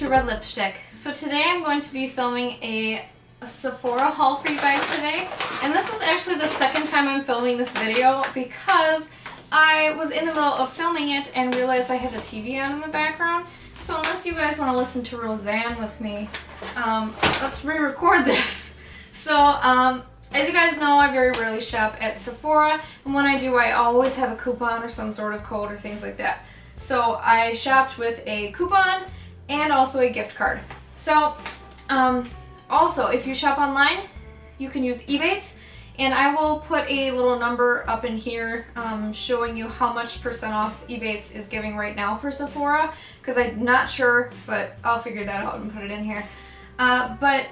red lipstick. So today I'm going to be filming a Sephora haul for you guys today. And this is actually the second time I'm filming this video because I was in the middle of filming it and realized I had the TV on in the background. So unless you guys want to listen to Roseanne with me, let's re-record this. So, as you guys know, I very rarely shop at Sephora, and when I do, I always have a coupon or some sort of code or things like that. So I shopped with a coupon and also a gift card. So, also, if you shop online, you can use Ebates, and I will put a little number up in here showing you how much % off Ebates is giving right now for Sephora, because I'm not sure, but I'll figure that out and put it in here. But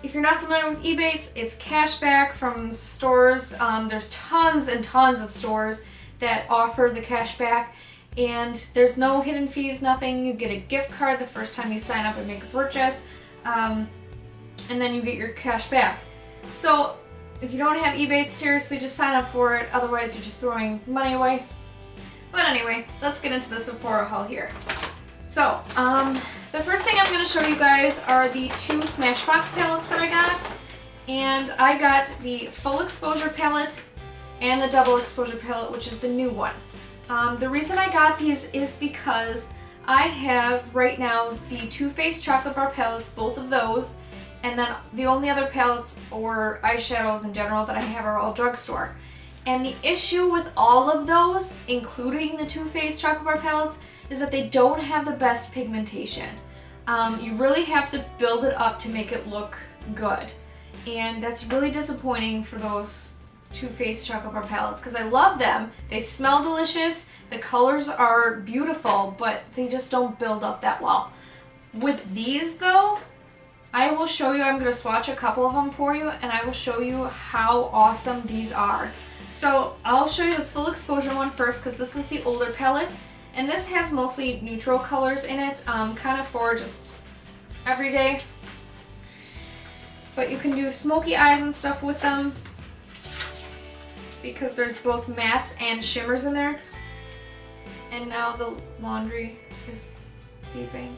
if you're not familiar with Ebates, it's cash back from stores. There's tons and tons of stores that offer the cash back, and there's no hidden fees, nothing. You get a gift card the first time you sign up and make a purchase, and then you get your cash back. So if you don't have Ebates, seriously, just sign up for it. Otherwise, you're just throwing money away. But anyway, let's get into the Sephora haul here. So, the first thing I'm going to show you guys are the two Smashbox palettes that I got. And I got the full exposure palette and the double exposure palette, which is the new one. The reason I got these is because I have right now the Too Faced chocolate bar palettes, both of those, and then the only other palettes or eyeshadows in general that I have are all drugstore. And the issue with all of those, including the Too Faced chocolate bar palettes, is that they don't have the best pigmentation. You really have to build it up to make it look good. And that's really disappointing for those Too Faced chocolate bar palettes, because I love them. They smell delicious, the colors are beautiful, but they just don't build up that well. With these though, I will show you, I'm going to swatch a couple of them for you, and I will show you how awesome these are. So I'll show you the full exposure one first, because this is the older palette. And this has mostly neutral colors in it, kind of for just everyday. But you can do smoky eyes and stuff with them, because there's both mattes and shimmers in there. And now the laundry is beeping.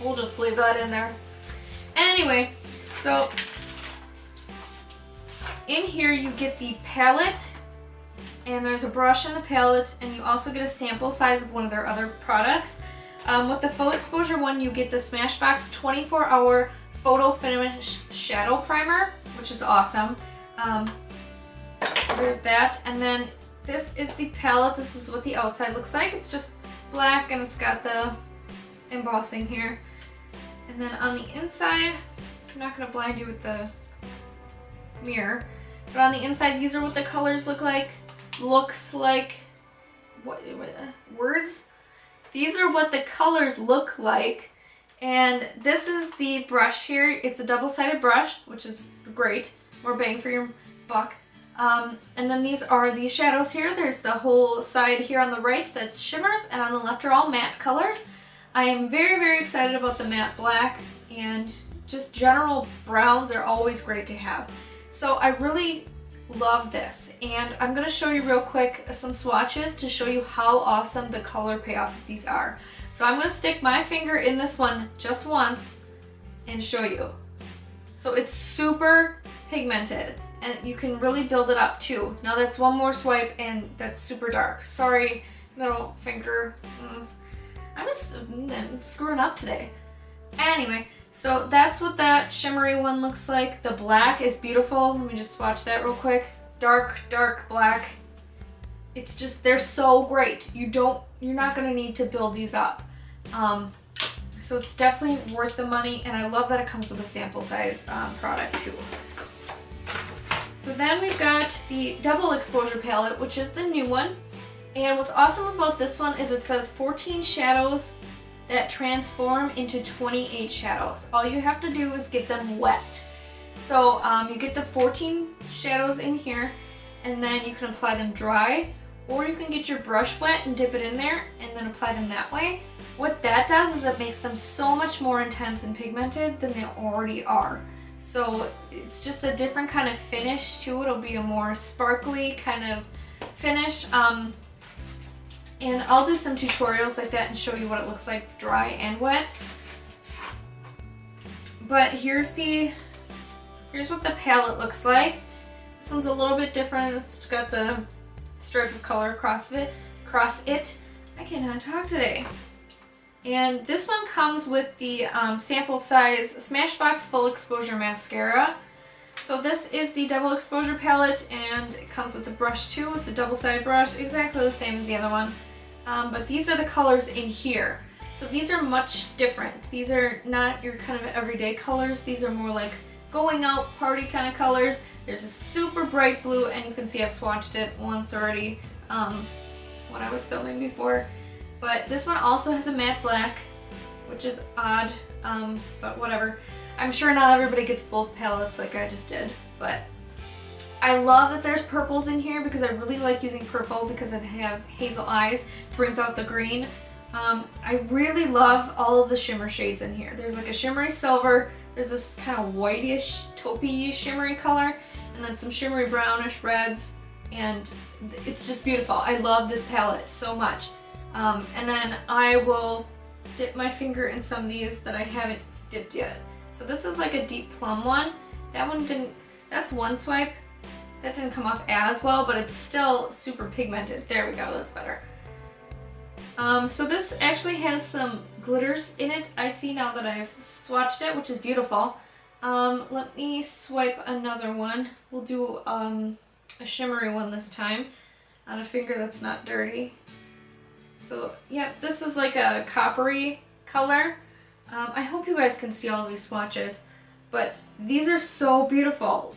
We'll just leave that in there. Anyway, so in here you get the palette, and there's a brush in the palette, and you also get a sample size of one of their other products. With the full exposure one, you get the Smashbox 24-hour photo finish shadow primer, which is awesome. There's that, and then this is the palette. This is what the outside looks like. It's just black, and it's got the embossing here. And then on the inside, I'm not going to blind you with the mirror, but on the inside, these are what the colors look like. Looks like, what words? These are what the colors look like. And this is the brush here. It's a double-sided brush, which is great. More bang for your buck. And then these are the shadows here. There's the whole side here on the right that's shimmers, and on the left are all matte colors. I am very, very excited about the matte black, and just general browns are always great to have. So I really love this, and I'm going to show you real quick some swatches to show you how awesome the color payoff of these are. So I'm going to stick my finger in this one just once and show you. So it's super pigmented, and you can really build it up too. Now that's one more swipe, and that's super dark. Sorry, middle finger. I'm just screwing up today. Anyway, so that's what that shimmery one looks like. The black is beautiful. Let me just swatch that real quick. Dark, dark black. It's just, they're so great. You're not gonna need to build these up. So it's definitely worth the money, and I love that it comes with a sample size product too. So then we've got the double exposure palette, which is the new one. And what's awesome about this one is it says 14 shadows that transform into 28 shadows. All you have to do is get them wet. So you get the 14 shadows in here, and then you can apply them dry, or you can get your brush wet and dip it in there and then apply them that way. What that does is it makes them so much more intense and pigmented than they already are. So it's just a different kind of finish too. It'll be a more sparkly kind of finish. And I'll do some tutorials like that and show you what it looks like dry and wet. But here's what the palette looks like. This one's a little bit different. It's got the stripe of color across it. I cannot talk today. And this one comes with the sample size Smashbox Full Exposure Mascara. So this is the double exposure palette, and it comes with the brush too. It's a double-sided brush, exactly the same as the other one. But these are the colors in here. So these are much different. These are not your kind of everyday colors. These are more like going out party kind of colors. There's a super bright blue, and you can see I've swatched it once already when I was filming before. But this one also has a matte black, which is odd, but whatever. I'm sure not everybody gets both palettes like I just did, but I love that there's purples in here because I really like using purple because I have hazel eyes. It brings out the green. I really love all of the shimmer shades in here. There's like a shimmery silver, there's this kind of whitish, taupey shimmery color, and then some shimmery brownish reds, and it's just beautiful. I love this palette so much. And then I will dip my finger in some of these that I haven't dipped yet. So this is like a deep plum one. That one didn't, that's one swipe. That didn't come off as well, but it's still super pigmented. There we go, that's better. So this actually has some glitters in it. I see now that I've swatched it, which is beautiful. Let me swipe another one. We'll do a shimmery one this time on a finger that's not dirty. So yeah, this is like a coppery color. I hope you guys can see all of these swatches, but these are so beautiful.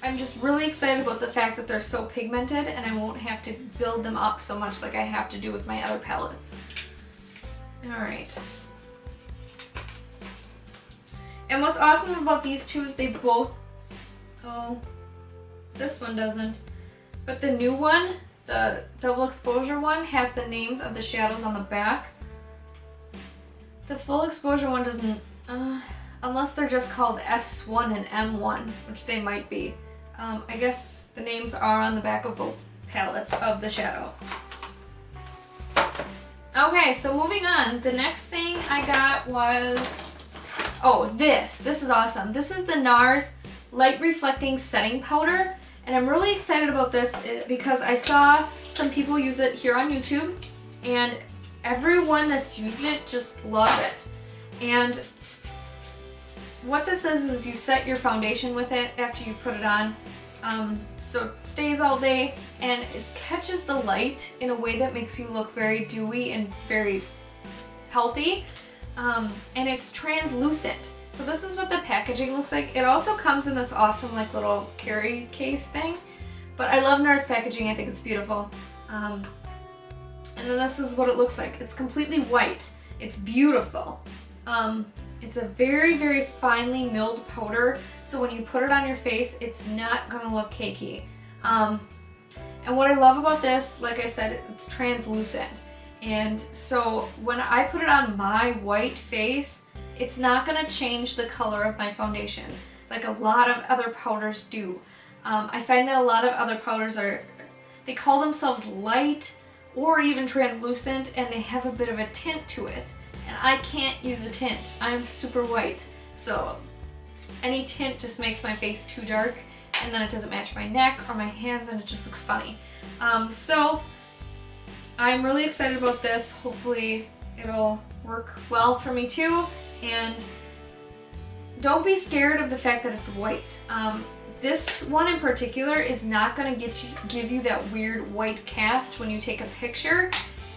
I'm just really excited about the fact that they're so pigmented and I won't have to build them up so much like I have to do with my other palettes. Alright. And what's awesome about these two is they both, oh, this one doesn't, but the new one, the double exposure one, has the names of the shadows on the back. The full exposure one doesn't, unless they're just called S1 and M1, which they might be. I guess the names are on the back of both palettes of the shadows. Okay, so moving on, the next thing I got was, oh, this is awesome. This is the NARS Light Reflecting Setting Powder, and I'm really excited about this because I saw some people use it here on YouTube, and everyone that's used it just loves it. And what this is you set your foundation with it after you put it on, so it stays all day and it catches the light in a way that makes you look very dewy and very healthy, and it's translucent. So this is what the packaging looks like. It also comes in this awesome like little carry case thing, but I love NARS packaging. I think it's beautiful. And then this is what it looks like. It's completely white. It's beautiful. It's a very, very finely milled powder, so when you put it on your face, it's not gonna look cakey. And what I love about this, like I said, it's translucent. And so when I put it on my white face, it's not gonna change the color of my foundation like a lot of other powders do. I find that a lot of other powders they call themselves light or even translucent, and they have a bit of a tint to it. And I can't use a tint. I'm super white, so any tint just makes my face too dark, and then it doesn't match my neck or my hands, and it just looks funny. So I'm really excited about this. Hopefully it'll work well for me too, and don't be scared of the fact that it's white. This one in particular is not going to give you that weird white cast when you take a picture,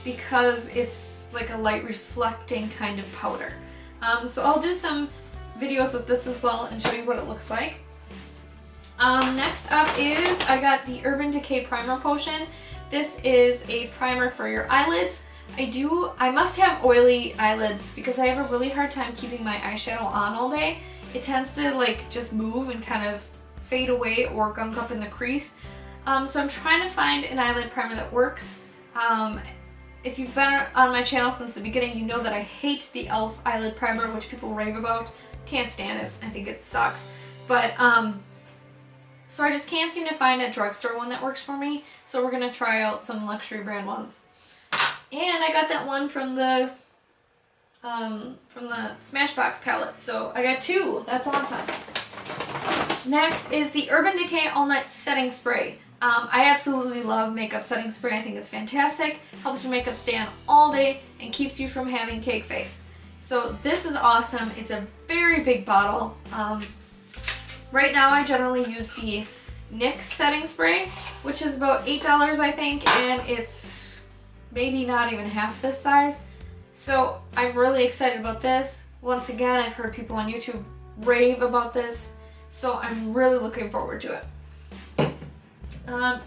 because it's like a light reflecting kind of powder. So I'll do some videos with this as well and show you what it looks like. Next up is I got the Urban Decay Primer Potion. This is a primer for your eyelids. I must have oily eyelids because I have a really hard time keeping my eyeshadow on all day. It tends to like just move and kind of fade away or gunk up in the crease. So I'm trying to find an eyelid primer that works. If you've been on my channel since the beginning, you know that I hate the e.l.f. eyelid primer, which people rave about. Can't stand it. I think it sucks. But, so I just can't seem to find a drugstore one that works for me. So we're going to try out some luxury brand ones. And I got that one from the Smashbox palette, so I got 2. That's awesome. Next is the Urban Decay All Night Setting Spray. I absolutely love makeup setting spray. I think it's fantastic. Helps your makeup stay on all day and keeps you from having cake face. So this is awesome. It's a very big bottle. Right now I generally use the NYX setting spray, which is about $8 I think, and it's maybe not even half this size. So I'm really excited about this. Once again, I've heard people on YouTube rave about this, so I'm really looking forward to it.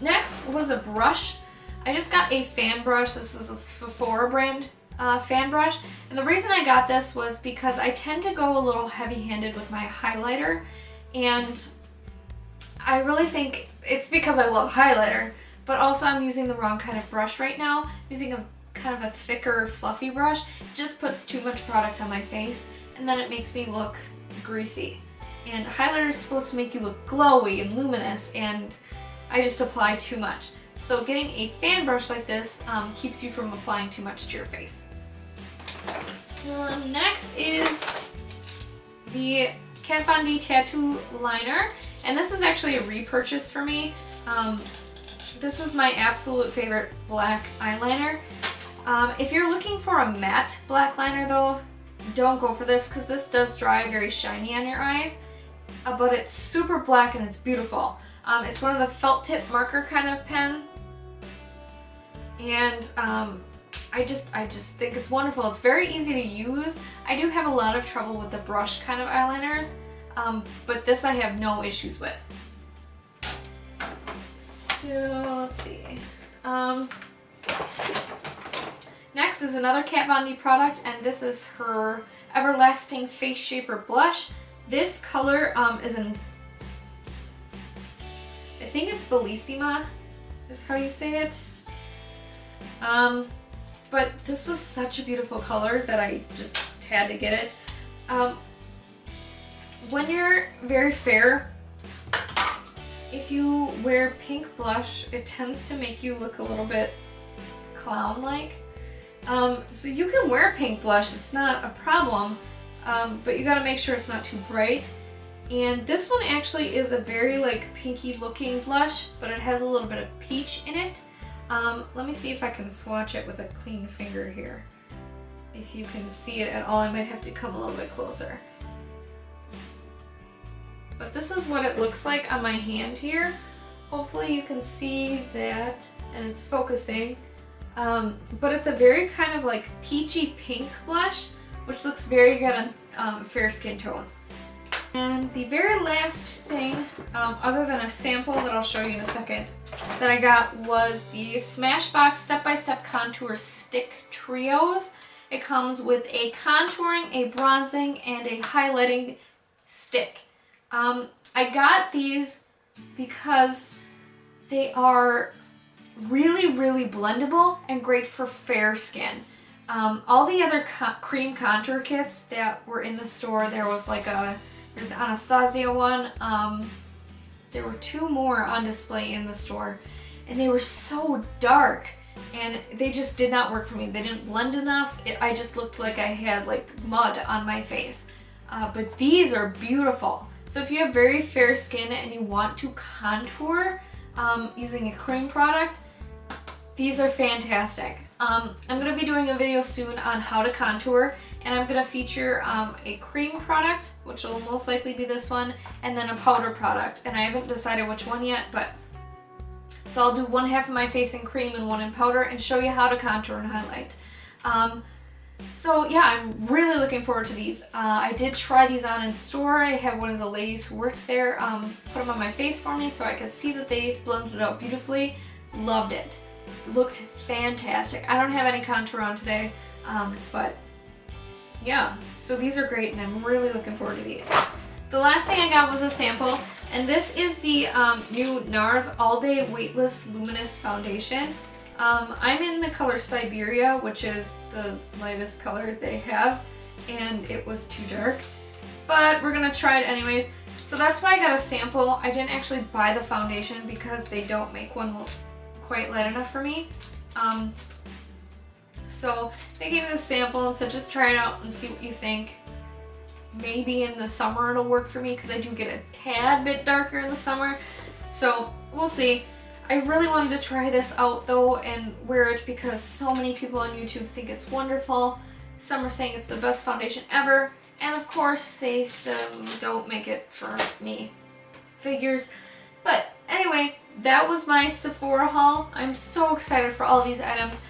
Next was a brush. I just got a fan brush. This is a Sephora brand fan brush. And the reason I got this was because I tend to go a little heavy-handed with my highlighter. And I really think it's because I love highlighter, but also I'm using the wrong kind of brush right now. I'm using a kind of a thicker, fluffy brush. It just puts too much product on my face, and then it makes me look greasy. And highlighter is supposed to make you look glowy and luminous, and I just apply too much. So getting a fan brush like this keeps you from applying too much to your face. Next is the Kat Von D Tattoo Liner, and this is actually a repurchase for me. This is my absolute favorite black eyeliner. If you're looking for a matte black liner though, don't go for this because this does dry very shiny on your eyes, but it's super black and it's beautiful. It's one of the felt tip marker kind of pen, and I just think it's wonderful. It's very easy to use. I do have a lot of trouble with the brush kind of eyeliners, but this I have no issues with. So let's see. Next is another Kat Von D product, and this is her Everlasting Face Shaper Blush. This color is in, I think it's Bellissima, is how you say it. But this was such a beautiful color that I just had to get it. When you're very fair, if you wear pink blush, it tends to make you look a little bit clown-like. So you can wear pink blush, it's not a problem, but you gotta make sure it's not too bright. And this one actually is a very like pinky looking blush, but it has a little bit of peach in it. Let me see if I can swatch it with a clean finger here. If you can see it at all, I might have to come a little bit closer. But this is what it looks like on my hand here. Hopefully you can see that, and it's focusing. But it's a very kind of like peachy pink blush, which looks very good on fair skin tones. And the very last thing, other than a sample that I'll show you in a second, that I got was the Smashbox Step-by-Step Contour Stick Trios. It comes with a contouring, a bronzing, and a highlighting stick. I got these because they are really, really blendable and great for fair skin. All the other cream contour kits that were in the store, there's the Anastasia one, there were 2 more on display in the store, and they were so dark, and they just did not work for me. They didn't blend enough. I just looked like I had like mud on my face. But these are beautiful. So if you have very fair skin and you want to contour using a cream product, these are fantastic. I'm going to be doing a video soon on how to contour, and I'm going to feature a cream product, which will most likely be this one, and then a powder product, and I haven't decided which one yet, but so I'll do one half of my face in cream and one in powder and show you how to contour and highlight. So yeah, I'm really looking forward to these. I did try these on in store. I had one of the ladies who worked there put them on my face for me so I could see that they blended out beautifully. Loved it. Looked fantastic. I don't have any contour on today, but yeah, so these are great and I'm really looking forward to these. The last thing I got was a sample, and this is the new NARS All Day Weightless Luminous Foundation. I'm in the color Siberia, which is the lightest color they have, and it was too dark, but we're gonna try it anyways. So that's why I got a sample. I didn't actually buy the foundation because they don't make one quite light enough for me. So they gave me the sample and said just try it out and see what you think. Maybe in the summer it'll work for me because I do get a tad bit darker in the summer. So we'll see. I really wanted to try this out though and wear it because so many people on YouTube think it's wonderful. Some are saying it's the best foundation ever. And of course they don't make it for me. Figures. But anyway, that was my Sephora haul. I'm so excited for all of these items.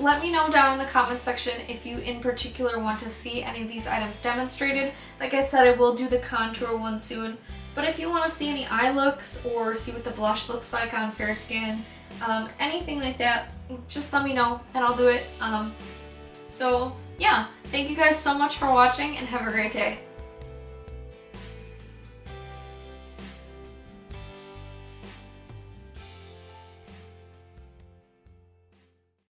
Let me know down in the comment section if you in particular want to see any of these items demonstrated. Like I said, I will do the contour one soon. But if you want to see any eye looks or see what the blush looks like on fair skin, anything like that, just let me know and I'll do it. So yeah, thank you guys so much for watching and have a great day.